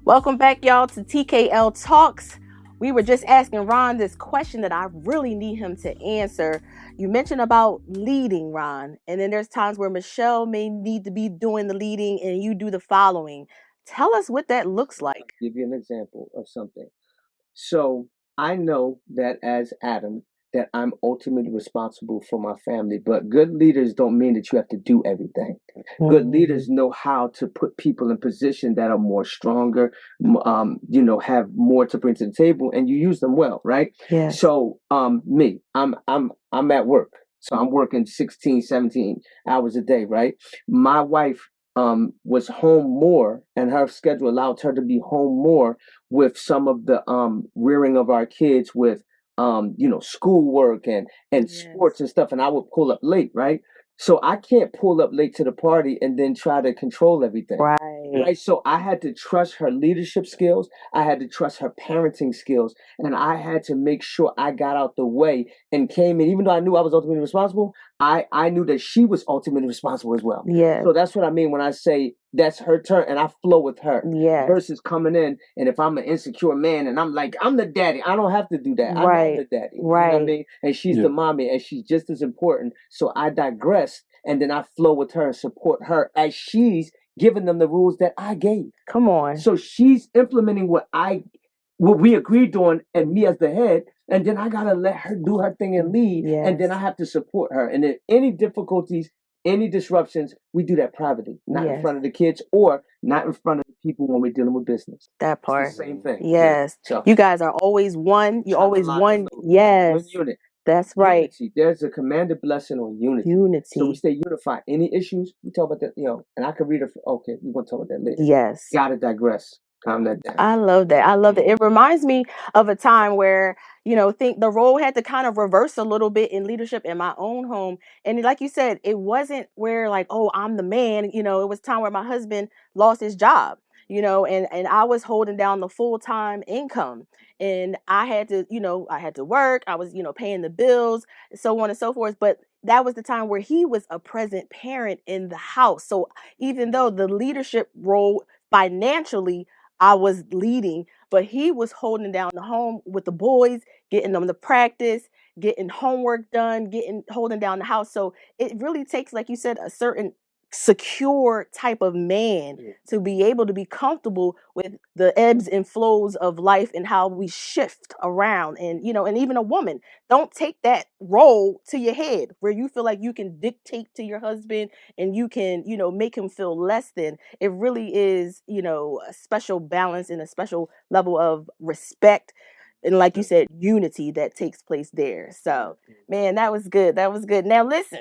Welcome back, y'all, to TKL Talks. We were just asking Ron this question that I really need him to answer. You mentioned about leading, Ron, and then there's times where Michelle may need to be doing the leading and you do the following. Tell us what that looks like. Give you an example of something. So I know that as Adam, that I'm ultimately responsible for my family, but good leaders don't mean that you have to do everything. Good leaders know how to put people in position that are more stronger, have more to bring to the table, and you use them well, right? Yes. So, me, I'm at work. So I'm working 16, 17 hours a day, right? My wife was home more, and her schedule allowed her to be home more with some of the rearing of our kids with schoolwork and Yes. sports and stuff, and I would pull up late, right? So I can't pull up late to the party and then try to control everything. Right. Right. So I had to trust her leadership skills. I had to trust her parenting skills. And I had to make sure I got out the way and came in. Even though I knew I was ultimately responsible, I knew that she was ultimately responsible as well. Yes. So that's what I mean when I say that's her turn and I flow with her. Yes. Versus coming in, and if I'm an insecure man and I'm like, I'm the daddy, I don't have to do that. I know I'm Right. the daddy. You know what I Right. mean? And she's Yeah. the mommy and she's just as important. So I digress and then I flow with her and support her as she's giving them the rules that I gave. Come on. So she's implementing what we agreed on, and me as the head, and then I gotta let her do her thing and lead, and then I Yes. have to support her. And if any difficulties, any disruptions, we do that privately, not in Yes. front of the kids or not in front of the people when we're dealing with business. That It's the part. same thing. Yes. So You guys are always one. You're trying to always lock and one. load. One Yes. unit. That's right. Unity. There's a commanded blessing on unity. So we Unity. stay unified. Any issues, we talk about that, and I can read it. Okay, we're gonna talk about that later. Yes. Gotta digress. Calm that down. I love that. I love that. It reminds me of a time where, think the role had to kind of reverse a little bit in leadership in my own home. And like you said, it wasn't where like, oh, I'm the man. It was time where my husband lost his job, and I was holding down the full-time income. And I had to work. I was, paying the bills, so on and so forth. But that was the time where he was a present parent in the house. So even though the leadership role financially I was leading, but he was holding down the home with the boys, getting them to practice, getting homework done, getting holding down the house. So it really takes, like you said, a certain secure type of man to be able to be comfortable with the ebbs and flows of life and how we shift around. And even a woman, don't take that role to your head where you feel like you can dictate to your husband and you can, make him feel less than. It really is, a special balance and a special level of respect. And like you said, unity that takes place there. So, man, that was good. That was good. Now, listen,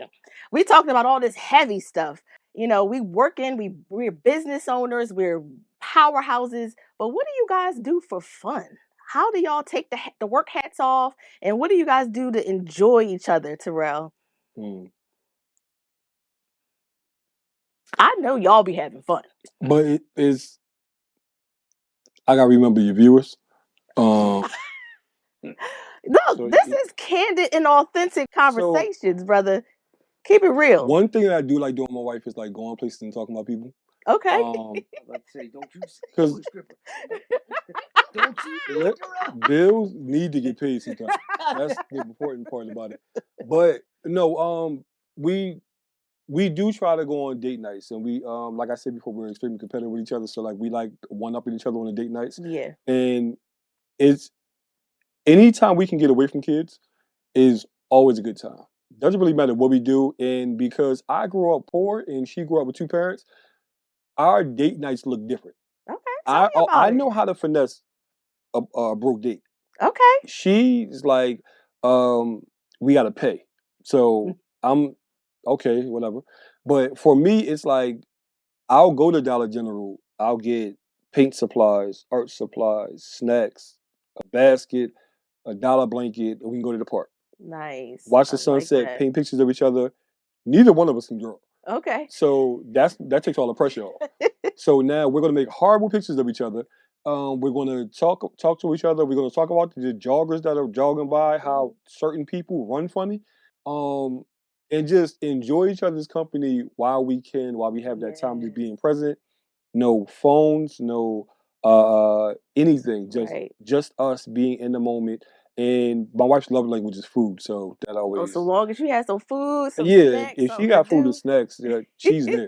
we talking about all this heavy stuff. We working, we're business owners, we're powerhouses. But what do you guys do for fun? How do y'all take the work hats off? And what do you guys do to enjoy each other, Terrell? Mm. I know y'all be having fun. But it is. I gotta remember your viewers. No, So this is candid and authentic so conversations, brother. Keep it real. one thing that I do like doing with my wife is like going places and talking about people. Okay. Let's say, don't you say Because you a stripper. Don't you do it, Terrell. bills need to get paid sometimes. That's the important part about it. But no, we do try to go on date nights, and we like I said before, we're extremely competitive with each other. So like we like one upping each other on the date nights, Yeah. and it's anytime we can get away from kids is always a good time. Doesn't really matter what we do, and because I grew up poor and she grew up with two parents, our date nights look different. Okay. Tell me about I it. know how to finesse a broke date. Okay. She's like, um, we gotta pay. So I'm okay, whatever. But for me, it's like I'll go to Dollar General. I'll get paint supplies, art supplies, snacks, a basket, a dollar blanket, and we can go to the park. Nice. Watch I the like sunset, that. paint pictures of each other. Neither one of us can draw. Okay. So that takes all the pressure off. So now we're gonna make horrible pictures of each other. We're gonna talk to each other. We're gonna talk about the joggers that are jogging by, how certain people run funny, um, and just enjoy each other's company while we can, while we have that time to Yes. being present. No phones, no anything. Right. Just us being in the moment. And my wife's love language is food, so that Oh, so always. long as you had some food, some Yeah, snacks, if she something to got food and do. snacks, she's there.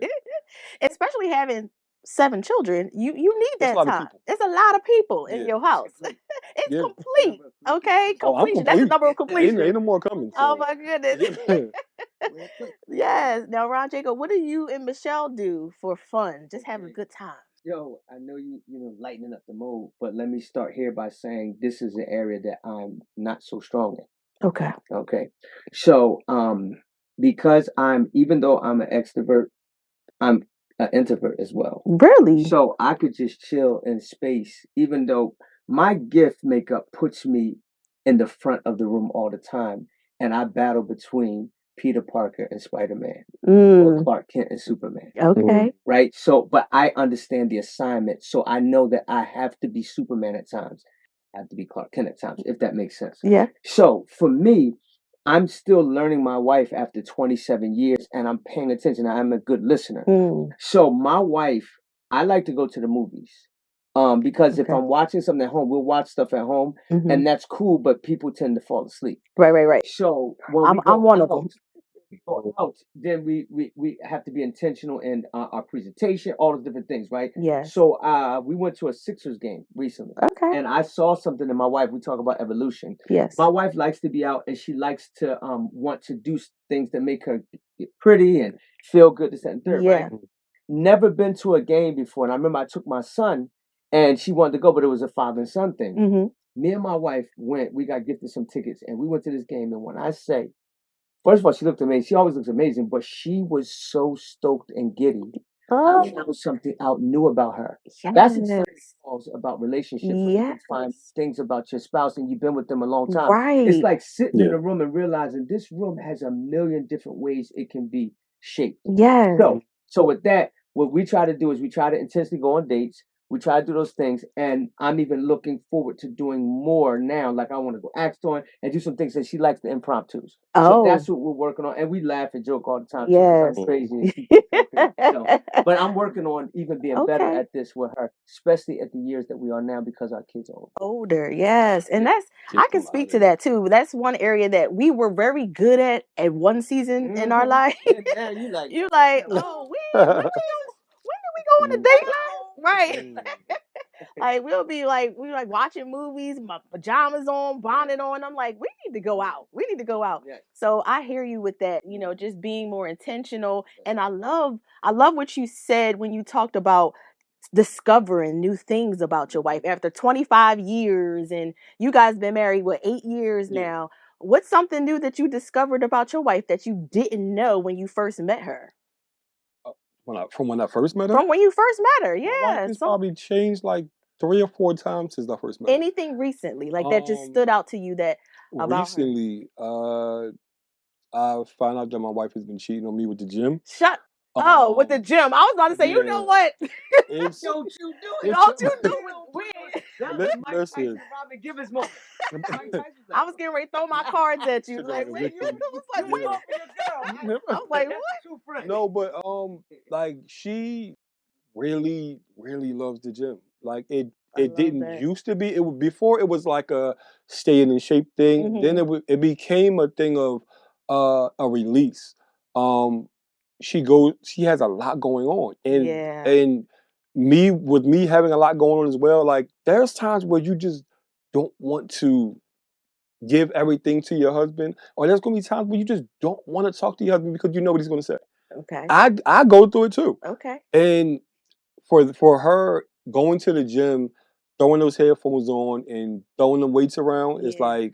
Especially having 7 children, you need That's a that lot of time. people. It's a lot of people in Yeah, your house. It's yeah. complete. Okay, Oh, I'm completion. That's the complete. number of Ain't completion. no more coming. Oh So, my goodness. yeah. Real quick. Yes. Now, Ron Jacob, what do you and Michelle do for fun? Just having a Okay. good time. Yo, I know you lightening up the mood, but let me start here by saying this is an area that I'm not so strong in. Okay. Okay. So, because even though I'm an extrovert, I'm an introvert as well. Really? So I could just chill in space, even though my gift makeup puts me in the front of the room all the time. And I battle between Peter Parker and Spider-Man or Mm, Clark Kent and Superman. okay. Right? So, but I understand the assignment. So I know that I have to be Superman at times. I have to be Clark Kent at times, if that makes sense. Yeah. So for me, I'm still learning my wife after 27 years and I'm paying attention. I'm a good listener. Mm, So my wife, I like to go to the movies. Because if okay. I'm watching something at home, we'll watch stuff at home Hmm. and that's cool, but people tend to fall asleep. Right. So when we I'm go one of out, them. then we have to be intentional in our presentation, all the different things, right? Yes. So we went to a Sixers game recently, Okay. and I saw something in my wife. We talk about evolution. Yes. My wife likes to be out, and she likes to want to do things that make her get pretty and feel good. This that, and third, right? Yeah. Never been to a game before, and I remember I took my son, and she wanted to go, but it was a father and son thing. Hmm. Me and my wife went. We got gifted some tickets, and we went to this game. And when I say first of all, she looked amazing. She always looks amazing, but she was so stoked and giddy. I Oh, found something out new about her. That's exciting yes. calls about relationships when you can find Yes. things about your spouse and you've been with them a long time. It's Right. like sitting in Yeah. a room and realizing this room has a million different ways it can be shaped. Yes. So with that, what we try to do is we try to intentionally go on dates. We try to do those things, and I'm even looking forward to doing more now. Like I want to go act on and do some things that she likes the impromptus. So Oh, that's what we're working on, and we laugh and joke all the time too because yes. I'm crazy and she thinks I'm crazy. So, but I'm working on even being better Okay. at this with her, especially at the years that we are now because our kids are older. Older, yes. And Yeah. I Get can them out speak of to there. that too. That's one area that we were very good at one season in our life. And now you like, You're like, hello. oh, when did we go on a date last? Right. Like we like watching movies, my pajamas on, bonnet on. I'm like, we need to go out. We need to go out. Yeah. So I hear you with that, just being more intentional. And I love what you said when you talked about discovering new things about your wife after 25 years, and you guys been married 8 years Yeah. now. What's something new that you discovered about your wife that you didn't know when you first met her? From when I first met her, From when you first met her, my wife yeah. has So probably changed like 3 or 4 times since I first met her. anything recently, like that just Um, stood out to you that about her? recently, I found out that my wife has been cheating on me with the gym. Shut. Oh, with the Um, gym. I was about to say, you know yeah, what? it's Don't you do it. it's Don't you do it? That li- was Mike Tyson listen. and Robin Givens moment. Mike Tyson's like, I was getting ready to throw my cards at you. Shit Like, like wait, this. I was like, you wait. go for your girl. I was like, That's what? a true friend. No, but like she really, really loves the gym. Like I it love didn't that. used to be. It was before it was like a staying in shape thing. Then Hmm. it became a thing of a release. Um, she has a lot going on, Yeah. and me having a lot going on as well. Like there's times where you just don't want to give everything to your husband, or there's gonna be times where you just don't want to talk to your husband because you know what he's gonna say. Okay. I go through it too, Okay. and for her going to the gym, throwing those headphones on and throwing the weights around, it's Yeah. like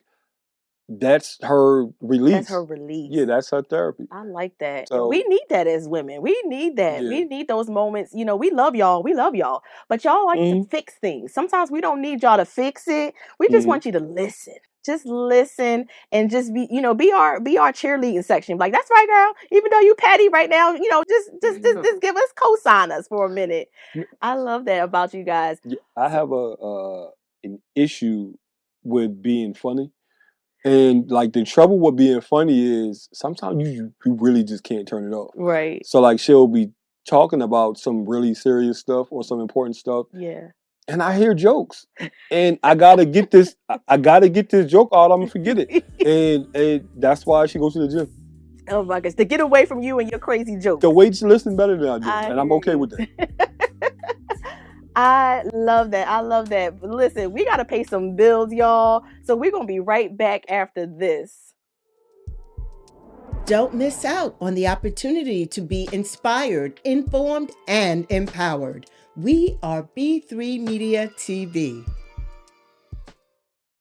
that's her That's her release. release. Yeah, that's her therapy. I like that. And we So need that as women. We need that. yeah, We need those moments. We love y'all. We love y'all. But y'all like to hmm fix things. Sometimes we don't need y'all to fix it. We just hmm want you to listen. Just listen and just be our cheerleading section. Like, that's right, girl. Even though you petty right now, just give us co-sign us for a minute. I love that about you guys. yeah, I So, have an issue with being funny. And like the trouble with being funny is sometimes you really just can't turn it off. right. So like she'll be talking about some really serious stuff or some important stuff, Yeah. and I hear jokes, and I gotta get this. I gotta get this joke out. I'm gonna forget it, and that's why she goes to the gym. Oh my gosh, to get away from you and your crazy jokes. The way she listen better than I do, I and I'm hear okay you. with that. I love that. I love that. But listen, we got to pay some bills, y'all. So we're going to be right back after this. Don't miss out on the opportunity to be inspired, informed, and empowered. We are B3 Media TV.